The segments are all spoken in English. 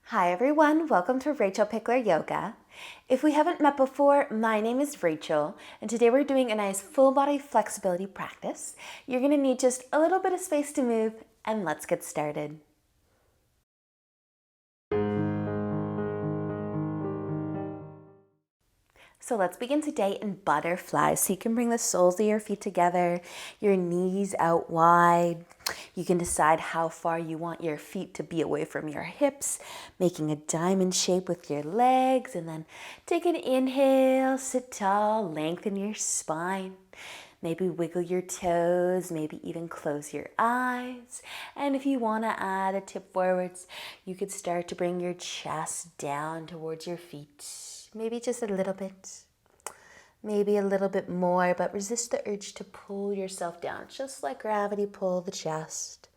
Hi everyone, welcome to Rachel Pichler Yoga. If we haven't met before, my name is Rachel, and today we're doing a nice full body flexibility practice. You're going to need just a little bit of space to move, and let's get started. So let's begin today in butterfly. So you can bring the soles of your feet together, your knees out wide. You can decide how far you want your feet to be away from your hips, making a diamond shape with your legs, and then take an inhale, sit tall, lengthen your spine. Maybe wiggle your toes, maybe even close your eyes. And if you want to add a tip forwards, you could start to bring your chest down towards your feet. Maybe just a little bit, maybe a little bit more, but resist the urge to pull yourself down, just like gravity pulled the chest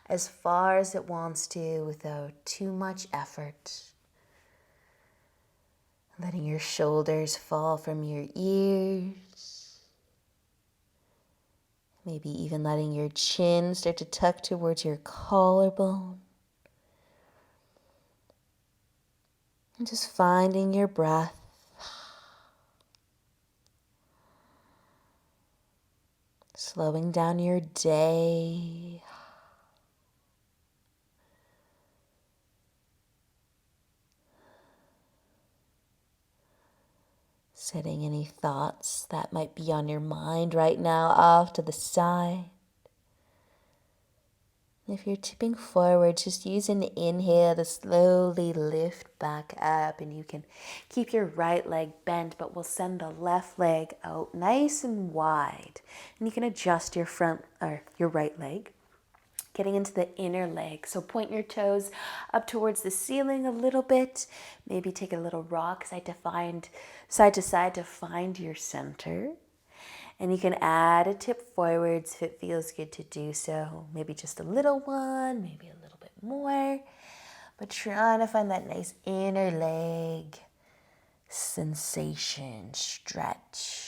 as far as it wants to without too much effort. Letting your shoulders fall from your ears. Maybe even letting your chin start to tuck towards your collarbone. And just finding your breath. Slowing down your day. Setting any thoughts that might be on your mind right now off to the side. If you're tipping forward, just use an inhale to slowly lift back up, and you can keep your right leg bent, but we'll send the left leg out nice and wide. And you can adjust your front or your right leg, getting into the inner leg. So point your toes up towards the ceiling a little bit. Maybe take a little rock side to side to find your center. And you can add a tip forwards if it feels good to do so. Maybe just a little one, maybe a little bit more. But trying to find that nice inner leg sensation, stretch.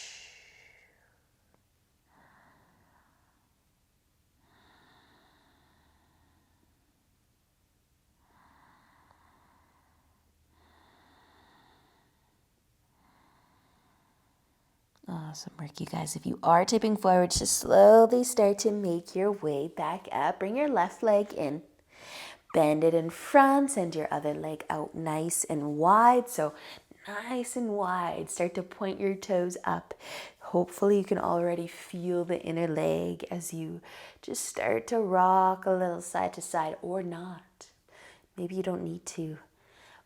Awesome work, you guys. If you are tipping forward, just slowly start to make your way back up. Bring your left leg in. Bend it in front, send your other leg out nice and wide. So nice and wide. Start to point your toes up. Hopefully you can already feel the inner leg as you just start to rock a little side to side, or not. Maybe you don't need to.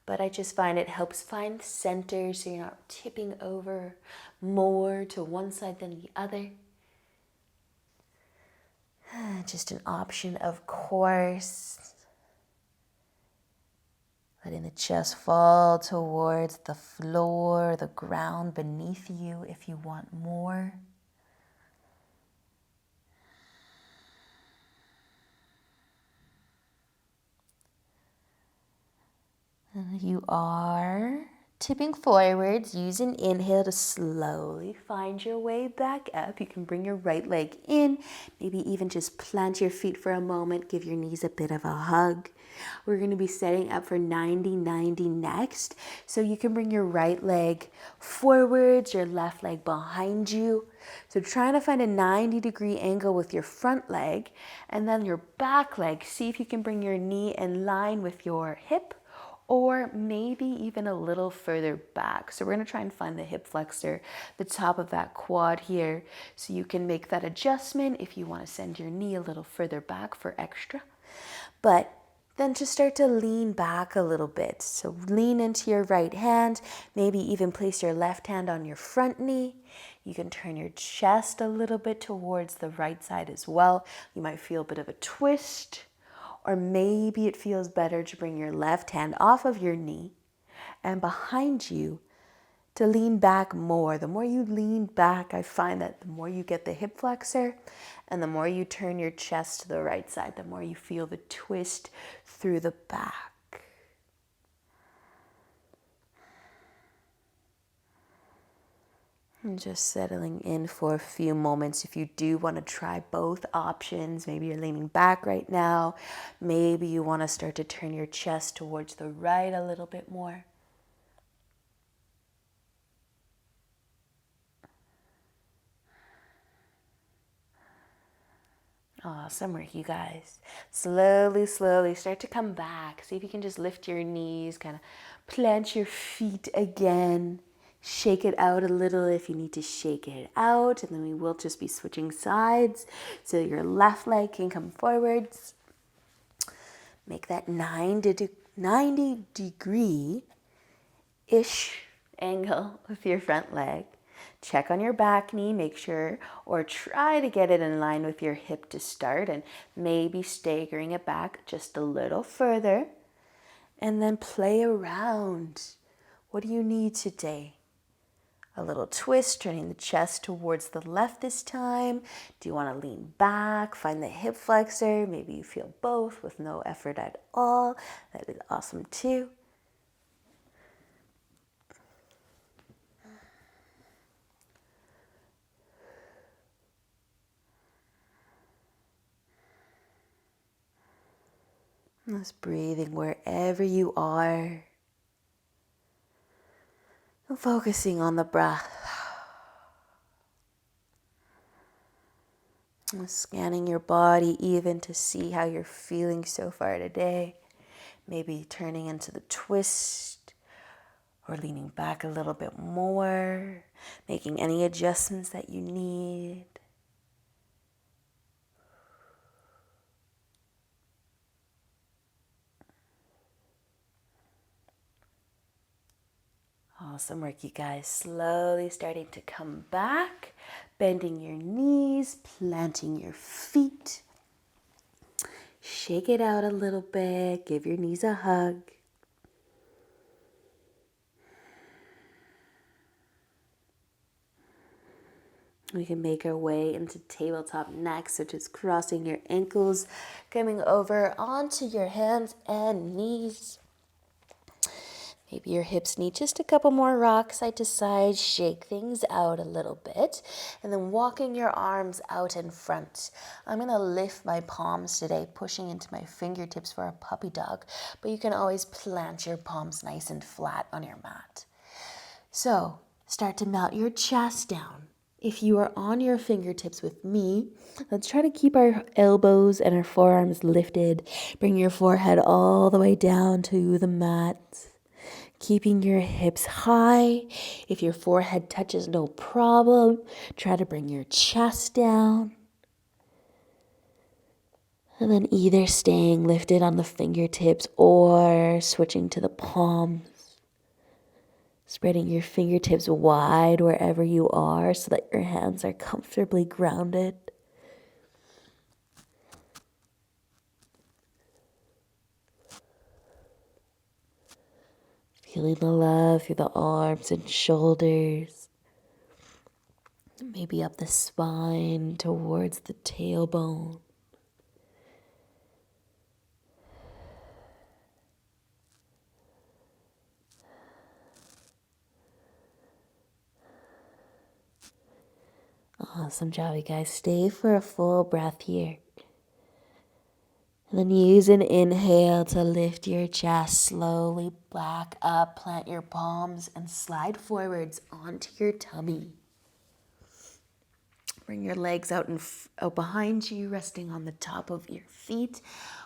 But I just find it helps find center so you're not tipping over more to one side than the other. Just an option, of course. Letting the chest fall towards the floor, the ground beneath you if you want more. And you are tipping forwards. Use an inhale to slowly find your way back up. You can bring your right leg in, maybe even just plant your feet for a moment, give your knees a bit of a hug. We're going to be setting up for 90-90 next. So you can bring your right leg forwards, your left leg behind you. So trying to find a 90-degree angle with your front leg, and then your back leg. See if you can bring your knee in line with your hip, or maybe even a little further back. So we're going to try and find the hip flexor, the top of that quad here. So you can make that adjustment if you want to send your knee a little further back for extra. But then just start to lean back a little bit. So lean into your right hand, maybe even place your left hand on your front knee. You can turn your chest a little bit towards the right side as well. You might feel a bit of a twist. Or maybe it feels better to bring your left hand off of your knee and behind you to lean back more. The more you lean back, I find that the more you get the hip flexor, and the more you turn your chest to the right side, the more you feel the twist through the back. And just settling in for a few moments. If you do want to try both options, maybe you're leaning back right now, maybe you want to start to turn your chest towards the right a little bit more. Awesome work, you guys. Slowly, slowly start to come back. See if you can just lift your knees, kind of plant your feet again. Shake it out a little if you need to shake it out. And then we will just be switching sides. So your left leg can come forwards. Make that 90-degree-ish angle with your front leg. Check on your back knee, make sure, or try to get it in line with your hip to start, and maybe staggering it back just a little further. And then play around. What do you need today? A little twist, turning the chest towards the left this time. Do you want to lean back, find the hip flexor? Maybe you feel both with no effort at all. That is awesome too. Just breathing wherever you are. And focusing on the breath. And scanning your body even to see how you're feeling so far today. Maybe turning into the twist or leaning back a little bit more. Making any adjustments that you need. Awesome work, you guys. Slowly starting to come back, bending your knees, planting your feet. Shake it out a little bit, give your knees a hug. We can make our way into tabletop next, so just crossing your ankles, coming over onto your hands and knees. Maybe your hips need just a couple more rocks side to side. Shake things out a little bit. And then walking your arms out in front. I'm going to lift my palms today, pushing into my fingertips for a puppy dog. But you can always plant your palms nice and flat on your mat. So start to melt your chest down. If you are on your fingertips with me, let's try to keep our elbows and our forearms lifted. Bring your forehead all the way down to the mat. Keeping your hips high. If your forehead touches, no problem. Try to bring your chest down. And then either staying lifted on the fingertips or switching to the palms. Spreading your fingertips wide wherever you are so that your hands are comfortably grounded. Feeling the love through the arms and shoulders. Maybe up the spine towards the tailbone. Awesome job, you guys. Stay for a full breath here. And then use an inhale to lift your chest slowly back up. Plant your palms and slide forwards onto your tummy. Bring your legs out behind you, resting on the top of your feet.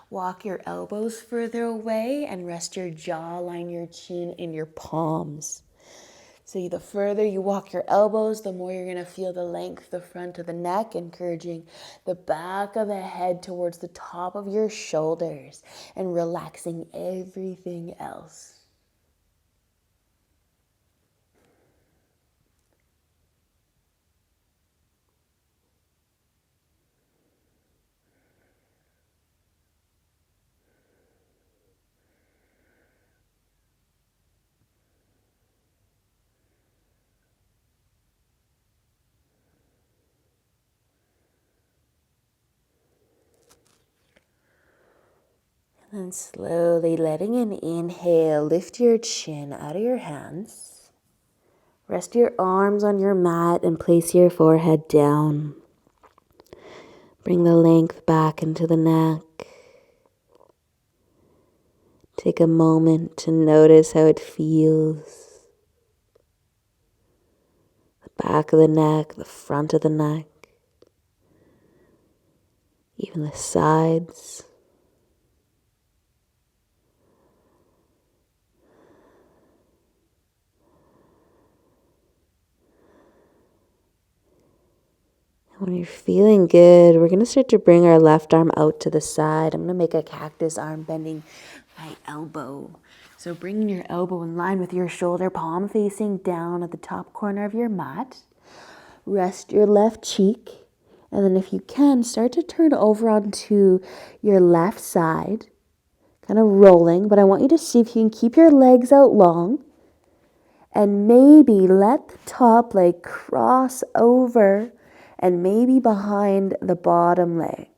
Walk your elbows further away and rest your jawline, your chin in your palms. So the further you walk your elbows, the more you're going to feel the length, the front of the neck, encouraging the back of the head towards the top of your shoulders and relaxing everything else. And slowly letting an inhale, lift your chin out of your hands. Rest your arms on your mat and place your forehead down. Bring the length back into the neck. Take a moment to notice how it feels. The back of the neck, the front of the neck, even the sides. When you're feeling good, we're going to start to bring our left arm out to the side. I'm going to make a cactus arm, bending my elbow. So bringing your elbow in line with your shoulder, palm facing down at the top corner of your mat. Rest your left cheek. And then if you can, start to turn over onto your left side. Kind of rolling. But I want you to see if you can keep your legs out long. And maybe let the top leg cross over and maybe behind the bottom leg.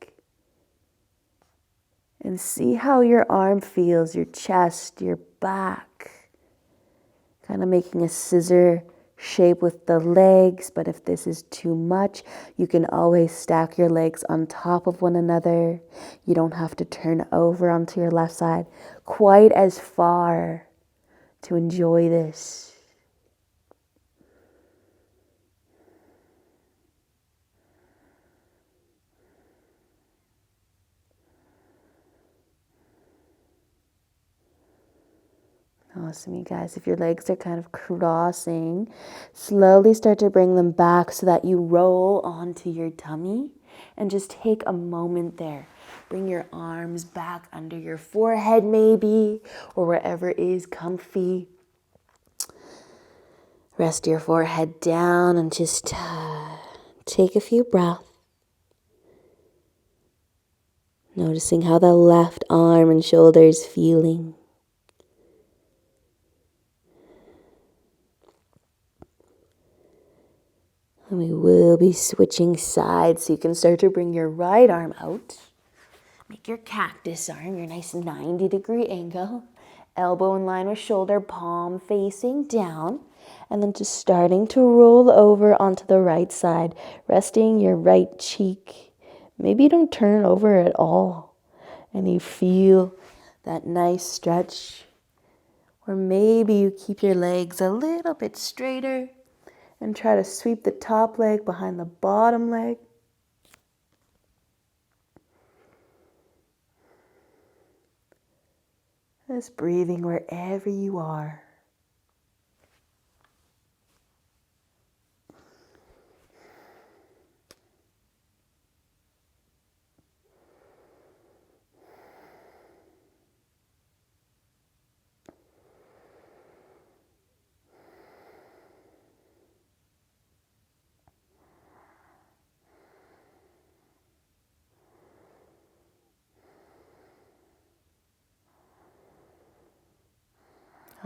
And see how your arm feels, your chest, your back. Kind of making a scissor shape with the legs, but if this is too much, you can always stack your legs on top of one another. You don't have to turn over onto your left side quite as far to enjoy this. Awesome, you guys. If your legs are kind of crossing, slowly start to bring them back so that you roll onto your tummy and just take a moment there. Bring your arms back under your forehead maybe, or wherever is comfy. Rest your forehead down and just take a few breaths. Noticing how the left arm and shoulder is feeling. And we will be switching sides so you can start to bring your right arm out. Make your cactus arm, your nice 90-degree angle. Elbow in line with shoulder, palm facing down. And then just starting to roll over onto the right side, resting your right cheek. Maybe you don't turn over at all. And you feel that nice stretch. Or maybe you keep your legs a little bit straighter. And try to sweep the top leg behind the bottom leg. Just breathing wherever you are.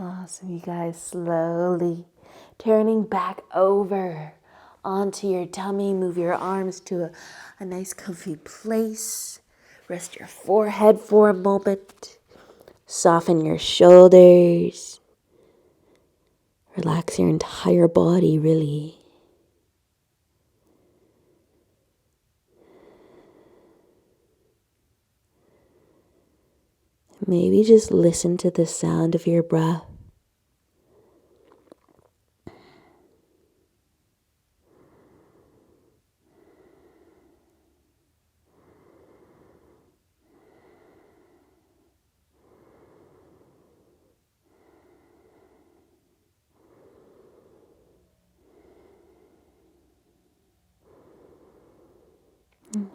Awesome, you guys. Slowly turning back over onto your tummy. Move your arms to a nice comfy place. Rest your forehead for a moment. Soften your shoulders. Relax your entire body, really. Maybe just listen to the sound of your breath.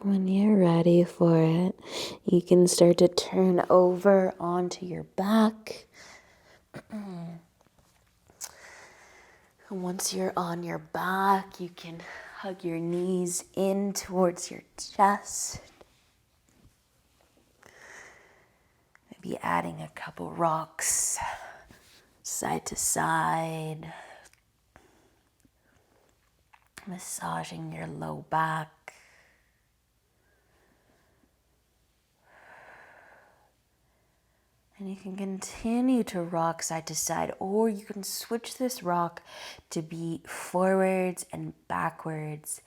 When you're ready for it, you can start to turn over onto your back. And once you're on your back, you can hug your knees in towards your chest. Maybe adding a couple rocks side to side. Massaging your low back. And you can continue to rock side to side, or you can switch this rock to be forwards and backwards.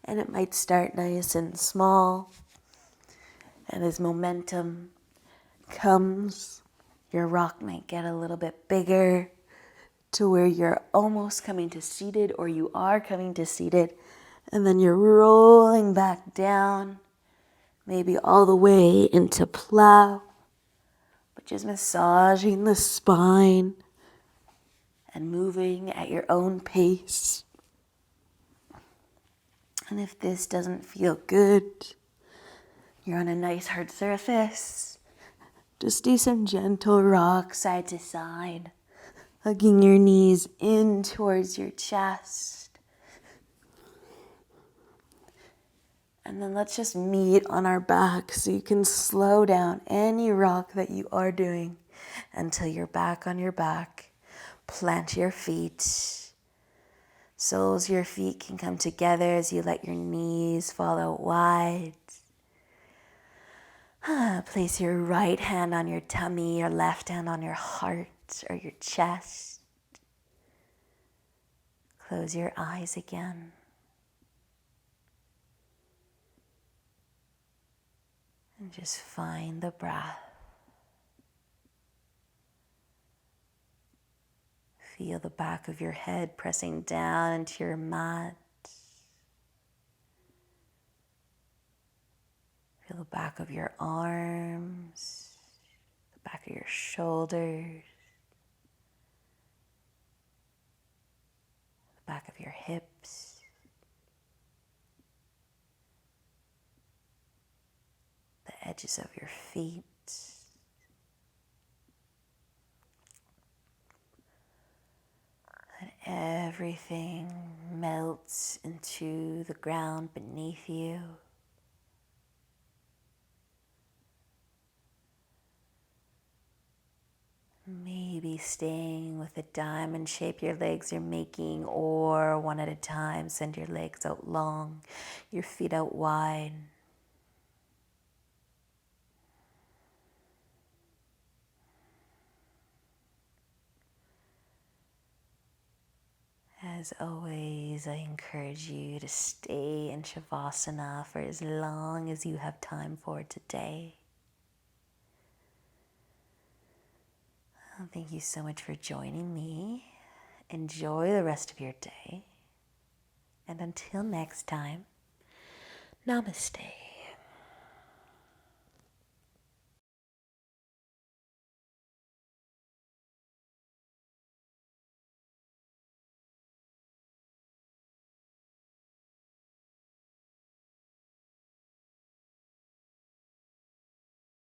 And it might start nice and small. And as momentum comes, your rock might get a little bit bigger to where you're almost coming to seated, or you are coming to seated. And then you're rolling back down, maybe all the way into plow. But just massaging the spine and moving at your own pace. And if this doesn't feel good, you're on a nice hard surface, just do some gentle rock side to side, hugging your knees in towards your chest. And then let's just meet on our back so you can slow down any rock that you are doing until you're back on your back. Plant your feet. Soles of your feet can come together as you let your knees fall out wide. Place your right hand on your tummy, your left hand on your heart or your chest. Close your eyes again. And just find the breath. Feel the back of your head pressing down into your mat. Feel the back of your arms, the back of your shoulders, the back of your hips, the edges of your feet. And everything melts into the ground beneath you. Maybe staying with the diamond shape your legs are making, or one at a time, send your legs out long, your feet out wide. As always, I encourage you to stay in Shavasana for as long as you have time for today. Thank you so much for joining me. Enjoy the rest of your day. And until next time, namaste.